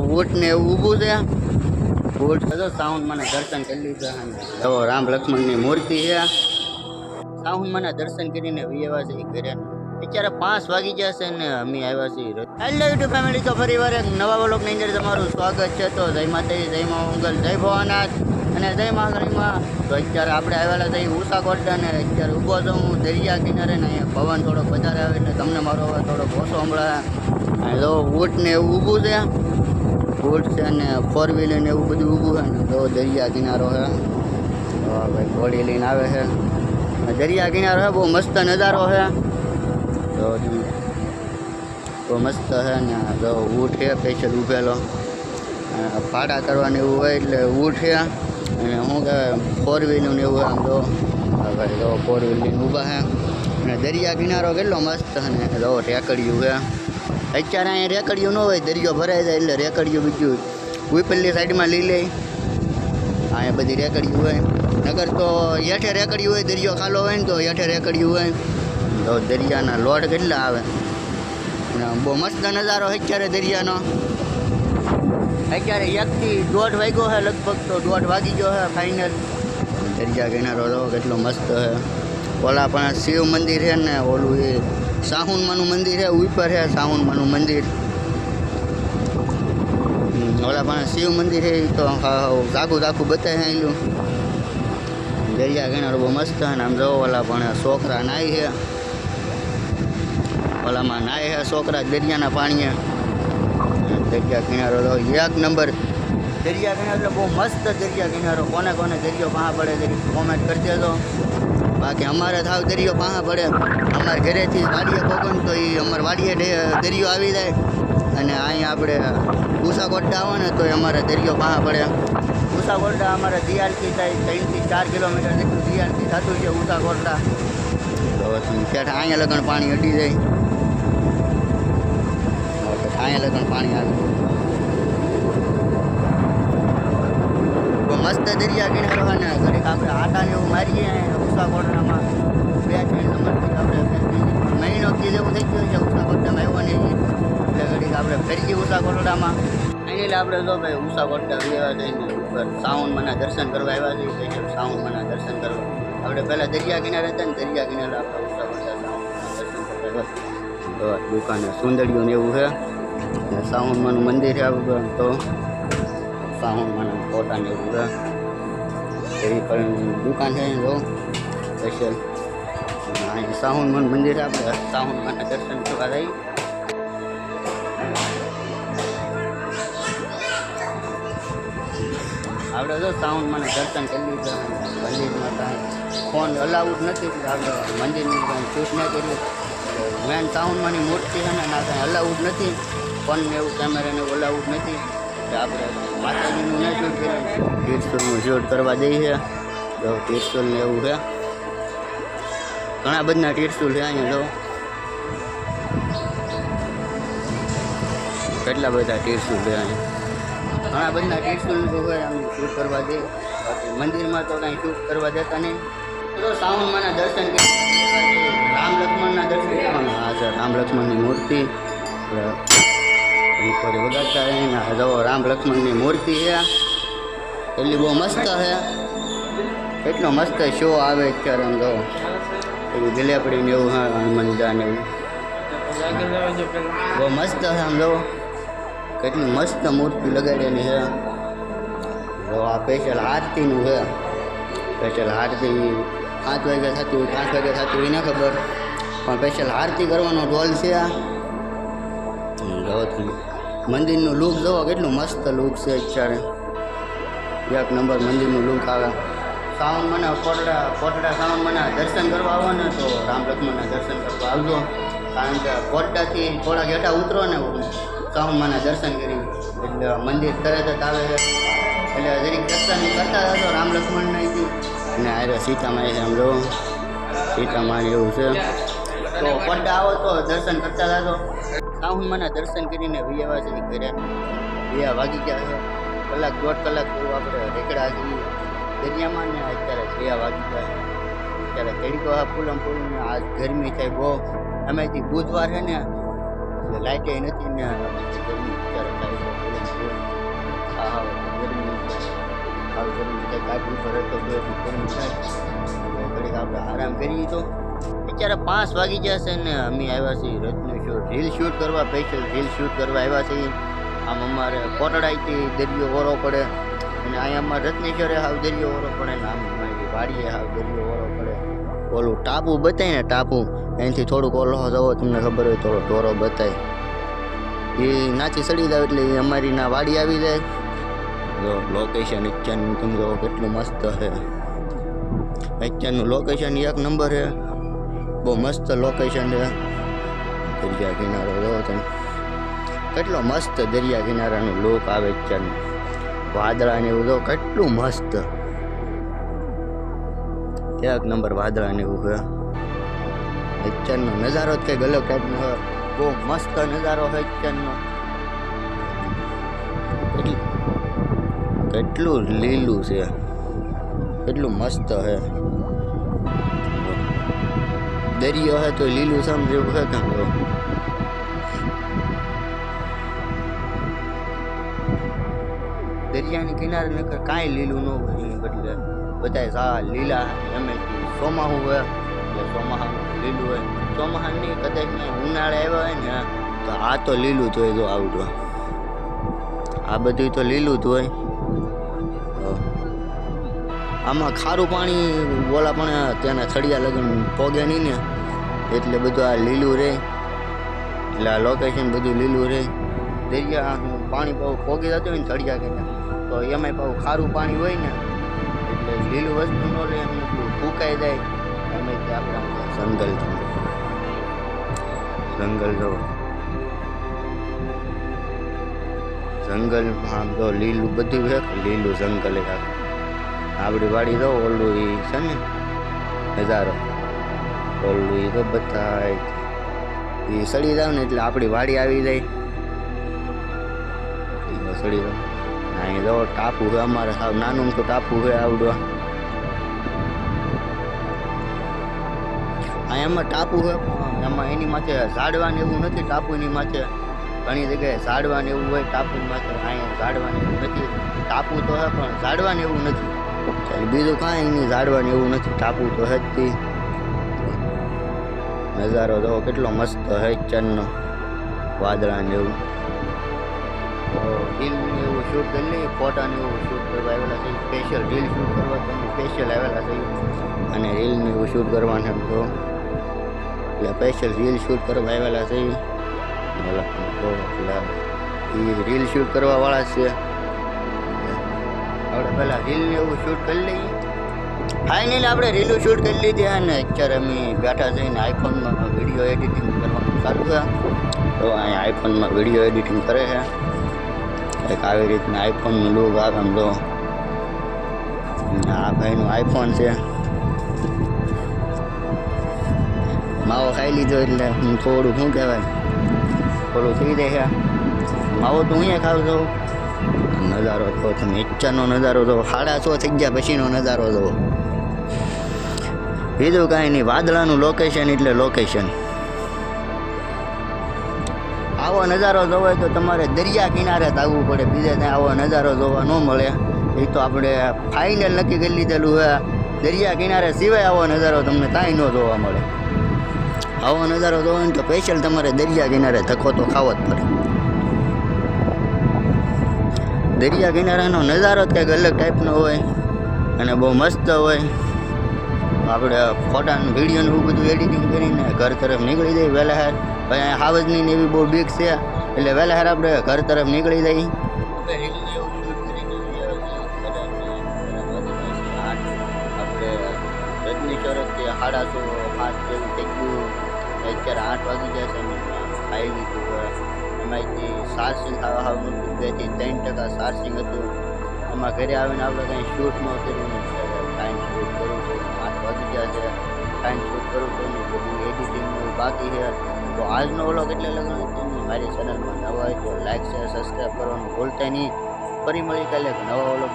ઊંટ ને એવું ઊભું છે. ઊંટ તો સાઉન્ડ મને દર્શન કરી લીધા. જો રામ લક્ષ્મણની મૂર્તિ છે. સાઉન્ડ મને દર્શન કરીને વિયેવા છે ઘરે. અત્યારે 5 વાગી ગયા છે ને અમે આવ્યા છીએ. હેલો યુટ્યુબ ફેમિલી, તો ફરી વાર એક નવા વ્લોગની અંદર તમારું સ્વાગત છે. તો જય માતાજી, જય મા મંગલ, જય ભવાનાથ અને જય મહાકાળીમાં. તો અત્યારે આપણે આવેલા છીએ ઉસાકોટ અને અત્યારે ઊભો છું હું દરિયા કિનારે ને અહીંયા પવન થોડોક વધારે આવે એટલે તમને મારો અવાજ થોડોક ઓછો સંભળાય. જો ઊંટ ને એવું ઊભું છે. ઊંટ છે ને 4 વ્હીલર ને એવું બધું ઊભું છે ને. તો દરિયા કિનારો છે. તો ભાઈ ઘોડી લઈને આવે છે. દરિયા કિનારો છે, બહુ મસ્ત નજારો છે. તો બહુ મસ્ત છે ને. જો ઊંટ છે સ્પેશિયલ ઊભેલો, ભાડા કરવાનું એવું હોય એટલે ઊંટ છે. અને શું કહેવાય 4 વ્હીલર ને એવું આમ તો ભાઈ જો 4 વ્હીલર ઊભા છે. અને દરિયા કિનારો કેટલો મસ્ત છે ને. જો રેકડિયું છે. અત્યારે અહીંયા રેકડિયું ન હોય, દરિયો ભરાઈ જાય એટલે રેકડિયું બીજું ઉપરલી સાઈડમાં લઈ લે. અહીંયા બધી રેકડિયું હોય. નગર તો હેઠે રેકડિયું હોય, દરિયો ખાલો હોય ને તો હેઠે રેકડિયું હોય. તો દરિયાના લોડ કેટલા આવે. બહુ મસ્ત નજારો અત્યારે દરિયાનો. અત્યારે 1 થી 1.5 વાગ્યો છે લગભગ, તો 1.5 વાગી ગયો છે ફાઇનલ. દરિયા કિનારો તો કેટલો મસ્ત છે. ઓલા પણ શિવ મંદિર છે ને, ઓલું એ સાહુનમાનું મંદિર છે ઉપર છે. સાહુનમાનું મંદિર ઓલા પણ શિવ મંદિર છે. તો ઝાખું બતાવે એલું. દરિયા કિનારો બહુ મસ્ત છે ને. આમ જો ઓલા પણ છોકરા નાય છે. ઓલામાં નાય છે છોકરા દરિયાના પાણીએ. દરિયા કિનારો તો 1 નંબર. દરિયા કિનારો એટલે બહુ મસ્ત દરિયા કિનારો. કોને કોને દરિયો પાહા પડે દરિયો કોમેન્ટ કરી દેજો. બાકી અમારે થાવ દરિયો પાહા પડે. અમારે ઘરેથી વાડીએ પગન તો એ અમારે વાડીએ દરિયો આવી જાય. અને અહીંયા આપણે ઉસાકોટ આવો ને તો અમારે દરિયો પાહા પડે. ઉસાકોટ અમારે દિયાલથી થાય 3 થી 4 કિલોમીટર જેટલું દિયાલથી થતું છે ઉસાકોટ. તો ત્યાં અહીંયા લગન પાણી અડી જાય. અહીંયા લગન પાણી આવે. મસ્ત દરિયા કિનારો હોય ને. ઘડીક આપણે આટાને એવું મારીએ ઉસાકોટમાં. 2-3 નંબરથી આપણે મહિનો થી જેવું થઈ ગયું છે ઉસાકોટમાં આવ્યો નહીં. એટલે ઘડીક આપણે ફરી ઉસાકોટમાં એટલે આપણે જો ભાઈ ઉસાકોટ આવ્યા જઈને ઉપર સાઉન્ડમાંના દર્શન કરવા આવ્યા છીએ. સ્પેશિયલ સાઉન્ડમાંના દર્શન કરવા. આપણે પહેલાં દરિયા કિનારે હતા ને, દરિયા કિનારે આપણે ઉસાકોટ સાઉન્ડમાંના દર્શન કરવા. તો દુકાને સુંદરીઓ ને એવું છે. સાઉન્ડમાંનું મંદિર છે આપણું. તો સાઉન્ડમાંના ફોટા ને એવું છે. એવી પણ દુકાન છે જો સ્પેશિયલ. અહીં સાઉન્ડમાનું મંદિર છે. આપણે સાઉન્ડમાંના દર્શન કરવા જઈએ. આપણે જો સાઉન્ડમાંના દર્શન કરી લીધા. મંદિરમાં કાંઈ ફોન અલાઉડ નથી. આપણે મંદિરની કાંઈ શૂટ ન કર્યું. મેન સાઉન્ડમાંની મૂર્તિ છે ને, ના કાંઈ અલાઉડ નથી. ફોનને એવું કેમેરાને અલાઉડ નથી. આપણે માતાજીનું ન શૂટ કર્યું. તીર્થુલનું શૂટ કરવા જઈએ. તો તીર્થુલ ને એવું છે. ઘણા બધા તીર્થુલ છે અહીંયા. જો કેટલા બધા તીર્થુલ છે અહીંયા. ઘણા બધા તીર્થુલ હોય આમ શૂટ કરવા દે. બાકી મંદિરમાં તો કાંઈ શૂટ કરવા દેતા નહીં. તો સાઉન્ડમાંના દર્શન કરી. રામ લક્ષ્મણના દર્શન કરવાના. હા સર, રામ લક્ષ્મણની મૂર્તિ વગાડતા રહીને. જો રામ લક્ષ્મણની મૂર્તિ છે. એટલી બહુ મસ્ત છે. એટલો મસ્ત શો આવે અત્યારે. આમ જો એવી ગલેપડી ને એવું. હા, હનુમાનદા ને એવું બહુ મસ્ત છે. આમ જો કેટલી મસ્ત મૂર્તિ લગાડેલી છે. જો આ સ્પેશિયલ આરતીનું છે. સ્પેશિયલ આરતી 5 વાગે થતી હોય, 5 વાગે થતી હોય ન ખબર, પણ સ્પેશિયલ આરતી કરવાનો ઢોલ છે. જો મંદિરનું લુક જોવો કેટલું મસ્ત લુક છે અત્યારે. 1 નંબર મંદિરનું લુક આવે. સાઉન્ડમાંના કોટડા સાઉન્ડમાંના દર્શન કરવા આવો ને તો રામ લક્ષ્મણના દર્શન કરવા આવજો. કારણ કે કોટડાથી થોડા ઘેટા ઉતરો ને સાઉન્ડમાંના દર્શન કરી એટલે મંદિર તરત જ આવે છે. એટલે જરીક દર્શન કરતા હતો રામ લક્ષ્મણના. અને આરે સીતામાં આમ જો સીતામાં એવું છે. તો કોટડા આવો તો દર્શન કરતા હતો. સાઉન્ડમાંના દર્શન કરીને વિયેવા છે ઘરે. 2 વાગી ગયા છે. 1-1.5 કલાક જેવું આપણે રેકડા છીએ દરિયામાં ને. અત્યારે 2 વાગી ગયા છે. અત્યારે તડકો ફૂલમ ફૂલ. આજ ગરમી થાય બહુ. અમેથી બુધવાર છે ને એટલે લાઇટે નથી ને ગરમી અત્યારે થાય છે. ઉપર હતો તો એટલું પૂરું થાય ઘડીક આપણે આરામ કરીએ. તો અત્યારે 5 વાગી ગયા છે ને અમે આવ્યા છીએ રથનું રીલ શૂટ કરવા, સ્પેશિયલ રીલ શૂટ કરવા આવ્યા છીએ. આમ અમારે કોટડાઈથી દરિયો ઓરો પડે અને અહીંયા અમારે રત્નેશ્વરે હાવ દરિયો ઓરો પડે ને આમ અમારી વાડીએ હાવ દરિયો ઓરો પડે. ઓલું ટાપુ બતાય ને, ટાપુ અહીંથી થોડુંક ઓલો જવો તમને ખબર હોય થોડો ઢોરો બતાય એ નાચી સડી જાય એટલે એ અમારી ના વાડી આવી જાય. જો લોકેશન અત્યારનું તમે જો કેટલું મસ્ત છે. અત્યારનું લોકેશન 1 નંબર છે, બહુ મસ્ત લોકેશન છે. દરિયા કિનારો જો તમે કેટલો મસ્ત દરિયા કિનારાનું લુક આવે અત્યારનું. વાદળા ને એવું જો કેટલું મસ્ત, 1 નંબર વાદળા ને એવું છે. અત્યારનો નજારો જ કંઈક અલગ ટાઈપનો હોય, બહુ મસ્ત નજારો હોય અત્યારનો. કેટલું લીલું છે, કેટલું મસ્ત છે. દરિયો હે તો લીલું સમજવું છે કાં દરિયાની કિનારે નકર કાંઈ લીલું ન હોય, એની બદલે બધા ઝાડ લીલા. એમ ચોમાસું હોય એટલે ચોમાસાનું લીલું હોય. ચોમાસાની કદાચ ને ઉનાળે આવ્યા હોય ને તો આ તો લીલું જ હોય. જો આવડું આ બધું તો લીલું જ હોય. આમાં ખારું પાણી બોલા પણ ત્યાંના થળિયા લગન પોગે નહીં ને એટલે બધું આ લીલું રહે. એટલે આ લોકેશન બધું લીલું રહે. દરિયા પાણી પાવું પોગી જતું હોય ને થળિયા કે તો એમાંય પાવું ખારું પાણી હોય ને એટલે લીલું વસ્તુ ન રહે, એમ એટલું ફૂંકાઈ જાય. અમે ત્યાં આપણે જંગલ જો જંગલ આમ તો લીલું બધું છે, લીલું જંગલ આપણી વાડી તો ઓલું એ છે ને નજારો, ઓલું એ તો બધાય એ સડી જાવ ને એટલે આપણી વાડી આવી જાય. સડી જાવ અહીં જો ટાપુ છે અમારે, સાવ નાનું તો ટાપુ છે આવડવા. એમાં ટાપુ છે એમાં એની માથે ઝાડવાને એવું નથી. ટાપુની માથે ઘણી જગ્યાએ ઝાડવાને એવું હોય, ટાપુની માથે અહીંયા ઝાડવાને એવું નથી. ટાપુ તો છે પણ ઝાડવાને એવું નથી. બીજું કાંઈ નહીં, ઝાડવાને એવું નથી. ટાપુ તો છે જ. નજારો તો કેટલો મસ્ત છે ચંદનો, વાદળાને એવું. રીલને એવું શૂટ કરી લઈએ, ફોટાને એવું શૂટ કરવા આવેલા છે. સ્પેશિયલ રીલ શૂટ કરવા તમે સ્પેશિયલ આવેલા છે અને રીલને એવું શૂટ કરવાના તો એટલે સ્પેશિયલ રીલ શૂટ કરવા આવેલા છે. એટલે એ રીલ શૂટ કરવાવાળા છે. આપણે પહેલાં રીલને એવું શૂટ કરી લઈએ. ફાઇનલી આપણે રીલું શૂટ કરી લીધી અને અત્યારે અમે બેઠા જઈને આઈફોનમાં વિડીયો એડિટિંગ કરવાનું ચાલુ છે. તો અહીંયા આઈફોનમાં વિડીયો એડિટિંગ કરે છે. એક આવી રીતના આઈફોનનું લુક આવે આમ જો. આ ભાઈનું આઈફોન છે. માવો ખાઈ લીધો એટલે હું થોડું શું કહેવાય થોડું થઈ જાય છે. માવો તો હું ખાવ છું. નજારો તો તમે ઈચ્છાનો નજારો જો 6:30 થઈ ગયા પછીનો નજારો જો. બીજું કાંઈ નહીં, વાદળાનું લોકેશન એટલે લોકેશન. આવો નજારો જોવો હોય તો તમારે દરિયા કિનારે જ આવવું પડે, બીજે ત્યાં આવો નજારો જોવા ન મળે. એ તો આપણે ફાઇનલ નક્કી કરી લીધેલું છે. દરિયા કિનારે સિવાય આવો નજારો તમને કાંઈ ન જોવા મળે. આવો નજારો જોવો ને તો સ્પેશિયલ તમારે દરિયા કિનારે ધક્કો તો ખાવો જ પડે. દરિયા કિનારાનો નજારો જ કંઈક અલગ ટાઈપનો હોય અને બહુ મસ્ત હોય. આપણે ફોટાનું વિડીયોનું એવું બધું એડિટિંગ કરીને ઘર તરફ નીકળી જાય વહેલા હાર. ભાઈ અહીંયા હાવજની ને એવી બહુ બીક છે એટલે વહેલા હાર આપણે ઘર તરફ નીકળી જઈએ. આપણે રત્નેશ્વરથી 7:30 જેવું થઈ ગયું. અત્યારે 8 વાગી ગયા છે. ખાઈ લીધું હોય એમાંથી ચાર્જિંગ થવા હાવ નહોતું, 2 થી 3% ચાર્જિંગ હતું. એમાં ઘરે આવીને આપણે કંઈ શૂટ ન કર્યું, ટાઈમ શૂટ કરવું છે. 8 વાગી ગયા છે, ટાઈમ શૂટ કરવું છે ને બધું એડિટિંગનું બાકી છે. તો આજનો વ્લોગ એટલે લગ્ન મારી ચેનલમાં નવા હોય તો લાઈક શેર સબસ્ક્રાઈબ કરવાનું ભૂલતા નહીં. ફરી મળી કાલે નવા વ્લોગ